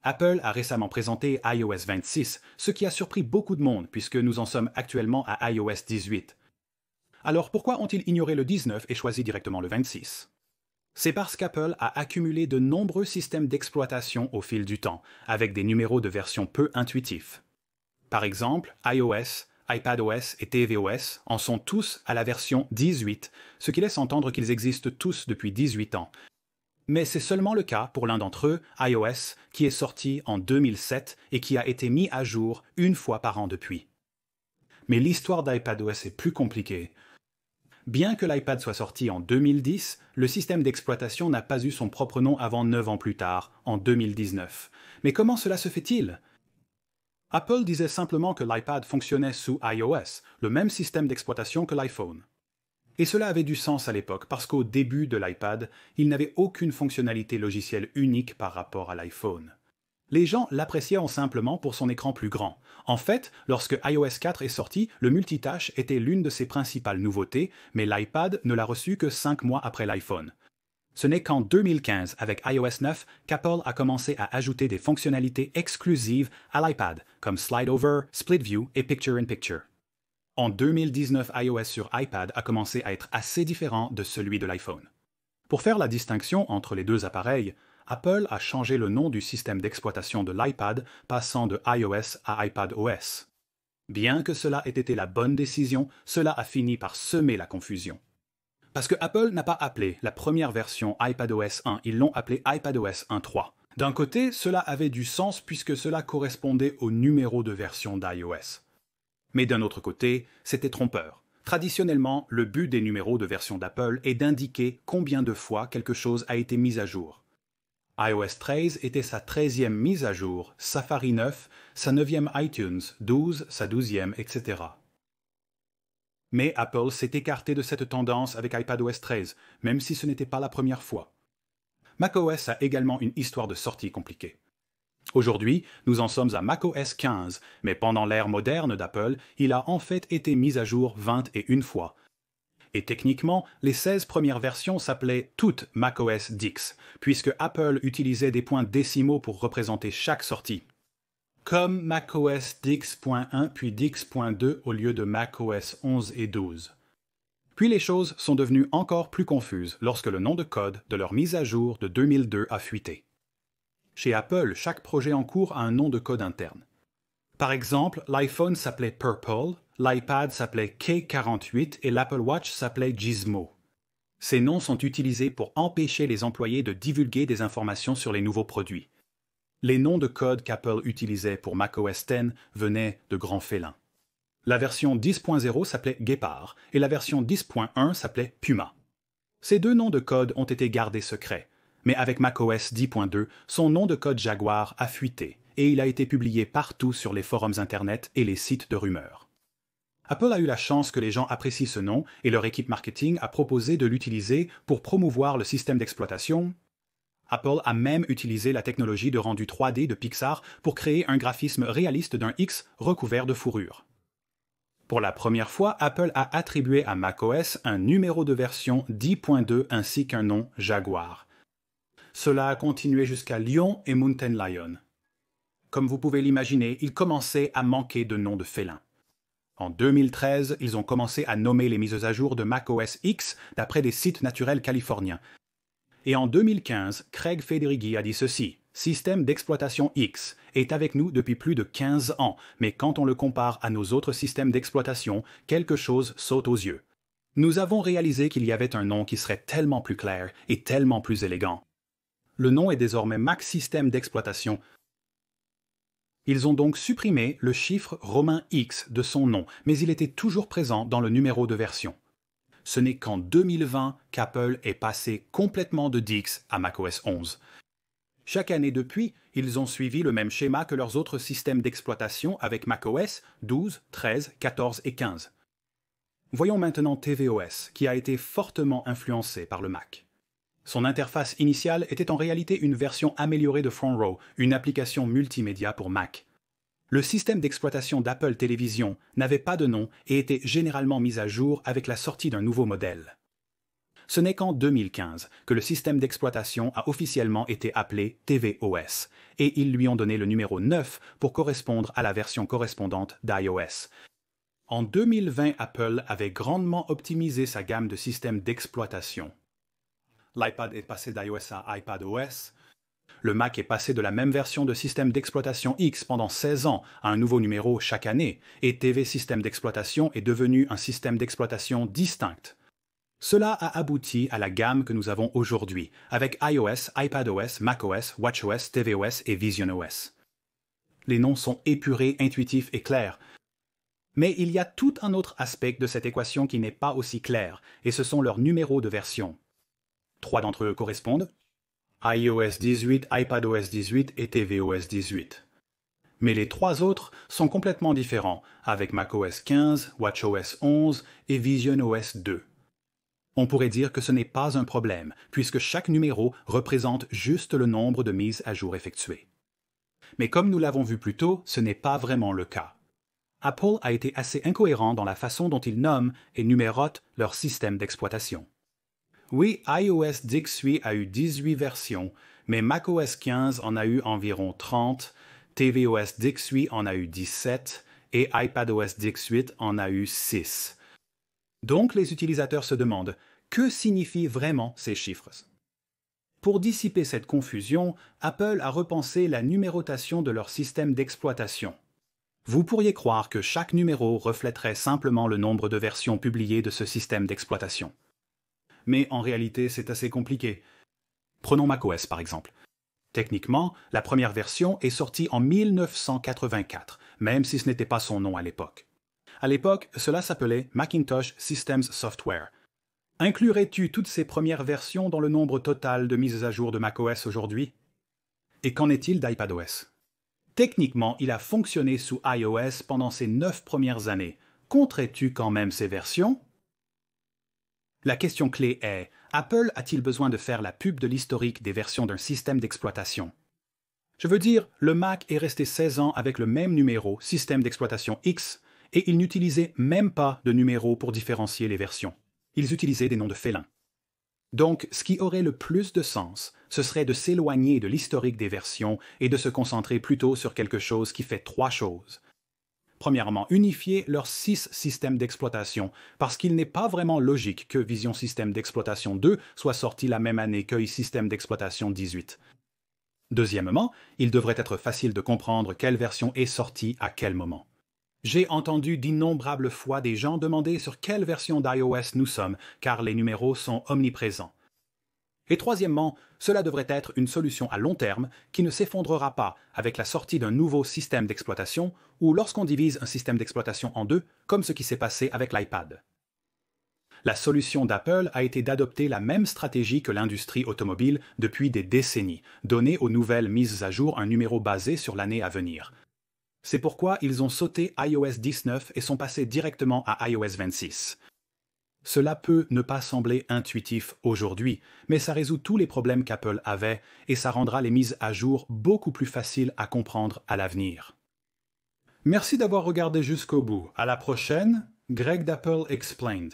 Apple a récemment présenté iOS 26, ce qui a surpris beaucoup de monde puisque nous en sommes actuellement à iOS 18. Alors pourquoi ont-ils ignoré le 19 et choisi directement le 26? C'est parce qu'Apple a accumulé de nombreux systèmes d'exploitation au fil du temps, avec des numéros de version peu intuitifs. Par exemple, iOS, iPadOS et tvOS en sont tous à la version 18, ce qui laisse entendre qu'ils existent tous depuis 18 ans. Mais c'est seulement le cas pour l'un d'entre eux, iOS, qui est sorti en 2007 et qui a été mis à jour une fois par an depuis. Mais l'histoire d'iPadOS est plus compliquée. Bien que l'iPad soit sorti en 2010, le système d'exploitation n'a pas eu son propre nom avant 9 ans plus tard, en 2019. Mais comment cela se fait-il? Apple disait simplement que l'iPad fonctionnait sous iOS, le même système d'exploitation que l'iPhone. Et cela avait du sens à l'époque parce qu'au début de l'iPad, il n'avait aucune fonctionnalité logicielle unique par rapport à l'iPhone. Les gens l'appréciaient simplement pour son écran plus grand. En fait, lorsque iOS 4 est sorti, le multitâche était l'une de ses principales nouveautés, mais l'iPad ne l'a reçu que 5 mois après l'iPhone. Ce n'est qu'en 2015, avec iOS 9, qu'Apple a commencé à ajouter des fonctionnalités exclusives à l'iPad, comme Slide Over, Split View et Picture in Picture. En 2019, iOS sur iPad a commencé à être assez différent de celui de l'iPhone. Pour faire la distinction entre les deux appareils, Apple a changé le nom du système d'exploitation de l'iPad, passant de iOS à iPadOS. Bien que cela ait été la bonne décision, cela a fini par semer la confusion. Parce que Apple n'a pas appelé la première version iPadOS 1, ils l'ont appelé iPadOS 1.3. D'un côté, cela avait du sens puisque cela correspondait au numéro de version d'iOS. Mais d'un autre côté, c'était trompeur. Traditionnellement, le but des numéros de version d'Apple est d'indiquer combien de fois quelque chose a été mis à jour. iOS 13 était sa 13e mise à jour, Safari 9, sa 9e iTunes, 12, sa 12e, etc. Mais Apple s'est écarté de cette tendance avec iPadOS 13, même si ce n'était pas la première fois. macOS a également une histoire de sortie compliquée. Aujourd'hui, nous en sommes à macOS 15, mais pendant l'ère moderne d'Apple, il a en fait été mis à jour 21 fois. Et techniquement, les 16 premières versions s'appelaient toutes macOS X, puisque Apple utilisait des points décimaux pour représenter chaque sortie. Comme macOS X.1 puis X.2 au lieu de macOS 11 et 12. Puis les choses sont devenues encore plus confuses lorsque le nom de code de leur mise à jour de 2002 a fuité. Chez Apple, chaque projet en cours a un nom de code interne. Par exemple, l'iPhone s'appelait Purple, l'iPad s'appelait K48 et l'Apple Watch s'appelait Gizmo. Ces noms sont utilisés pour empêcher les employés de divulguer des informations sur les nouveaux produits. Les noms de code qu'Apple utilisait pour macOS X venaient de grands félins. La version 10.0 s'appelait Guépard et la version 10.1 s'appelait Puma. Ces deux noms de code ont été gardés secrets, mais avec macOS 10.2, son nom de code Jaguar a fuité et il a été publié partout sur les forums Internet et les sites de rumeurs. Apple a eu la chance que les gens apprécient ce nom et leur équipe marketing a proposé de l'utiliser pour promouvoir le système d'exploitation. Apple a même utilisé la technologie de rendu 3D de Pixar pour créer un graphisme réaliste d'un X recouvert de fourrure. Pour la première fois, Apple a attribué à macOS un numéro de version 10.2 ainsi qu'un nom Jaguar. Cela a continué jusqu'à Lion et Mountain Lion. Comme vous pouvez l'imaginer, il commençait à manquer de noms de félins. En 2013, ils ont commencé à nommer les mises à jour de macOS X d'après des sites naturels californiens. Et en 2015, Craig Federighi a dit ceci: « Système d'exploitation X est avec nous depuis plus de 15 ans, mais quand on le compare à nos autres systèmes d'exploitation, quelque chose saute aux yeux. Nous avons réalisé qu'il y avait un nom qui serait tellement plus clair et tellement plus élégant. Le nom est désormais Mac Système d'exploitation. » Ils ont donc supprimé le chiffre romain X de son nom, mais il était toujours présent dans le numéro de version. Ce n'est qu'en 2020 qu'Apple est passé complètement de X à macOS 11. Chaque année depuis, ils ont suivi le même schéma que leurs autres systèmes d'exploitation avec macOS 12, 13, 14 et 15. Voyons maintenant tvOS, qui a été fortement influencé par le Mac. Son interface initiale était en réalité une version améliorée de Front Row, une application multimédia pour Mac. Le système d'exploitation d'Apple Télévision n'avait pas de nom et était généralement mis à jour avec la sortie d'un nouveau modèle. Ce n'est qu'en 2015 que le système d'exploitation a officiellement été appelé tvOS, et ils lui ont donné le numéro 9 pour correspondre à la version correspondante d'iOS. En 2020, Apple avait grandement optimisé sa gamme de systèmes d'exploitation. L'iPad est passé d'iOS à iPadOS. Le Mac est passé de la même version de système d'exploitation X pendant 16 ans à un nouveau numéro chaque année, et TV Système d'exploitation est devenu un système d'exploitation distinct. Cela a abouti à la gamme que nous avons aujourd'hui, avec iOS, iPadOS, macOS, watchOS, tvOS et visionOS. Les noms sont épurés, intuitifs et clairs. Mais il y a tout un autre aspect de cette équation qui n'est pas aussi clair, et ce sont leurs numéros de version. 3 d'entre eux correspondent: iOS 18, iPadOS 18 et tvOS 18. Mais les 3 autres sont complètement différents, avec macOS 15, watchOS 11 et visionOS 2. On pourrait dire que ce n'est pas un problème, puisque chaque numéro représente juste le nombre de mises à jour effectuées. Mais comme nous l'avons vu plus tôt, ce n'est pas vraiment le cas. Apple a été assez incohérent dans la façon dont ils nomment et numérotent leur système d'exploitation. Oui, iOS Bixby a eu 18 versions, mais macOS 15 en a eu environ 30, tvOS Bixby en a eu 17 et iPadOS 18 en a eu 6. Donc les utilisateurs se demandent que signifient vraiment ces chiffres. Pour dissiper cette confusion, Apple a repensé la numérotation de leur système d'exploitation. Vous pourriez croire que chaque numéro reflèterait simplement le nombre de versions publiées de ce système d'exploitation. Mais en réalité, c'est assez compliqué. Prenons macOS par exemple. Techniquement, la première version est sortie en 1984, même si ce n'était pas son nom à l'époque. À l'époque, cela s'appelait Macintosh Systems Software. Inclurais-tu toutes ces premières versions dans le nombre total de mises à jour de macOS aujourd'hui? Et qu'en est-il d'iPadOS? Techniquement, il a fonctionné sous iOS pendant ses 9 premières années. Compterais-tu quand même ces versions? La question clé est: Apple a-t-il besoin de faire la pub de l'historique des versions d'un système d'exploitation? Je veux dire, le Mac est resté 16 ans avec le même numéro, système d'exploitation X, et ils n'utilisaient même pas de numéro pour différencier les versions. Ils utilisaient des noms de félins. Donc, ce qui aurait le plus de sens, ce serait de s'éloigner de l'historique des versions et de se concentrer plutôt sur quelque chose qui fait 3 choses. Premièrement, unifier leurs 6 systèmes d'exploitation, parce qu'il n'est pas vraiment logique que Vision Système d'exploitation 2 soit sorti la même année que Système d'exploitation 18. Deuxièmement, il devrait être facile de comprendre quelle version est sortie à quel moment. J'ai entendu d'innombrables fois des gens demander sur quelle version d'iOS nous sommes, car les numéros sont omniprésents. Et troisièmement, cela devrait être une solution à long terme qui ne s'effondrera pas avec la sortie d'un nouveau système d'exploitation ou lorsqu'on divise un système d'exploitation en 2, comme ce qui s'est passé avec l'iPad. La solution d'Apple a été d'adopter la même stratégie que l'industrie automobile depuis des décennies, donner aux nouvelles mises à jour un numéro basé sur l'année à venir. C'est pourquoi ils ont sauté iOS 19 et sont passés directement à iOS 26. Cela peut ne pas sembler intuitif aujourd'hui, mais ça résout tous les problèmes qu'Apple avait et ça rendra les mises à jour beaucoup plus faciles à comprendre à l'avenir. Merci d'avoir regardé jusqu'au bout. À la prochaine, Greg d'Apple Explained.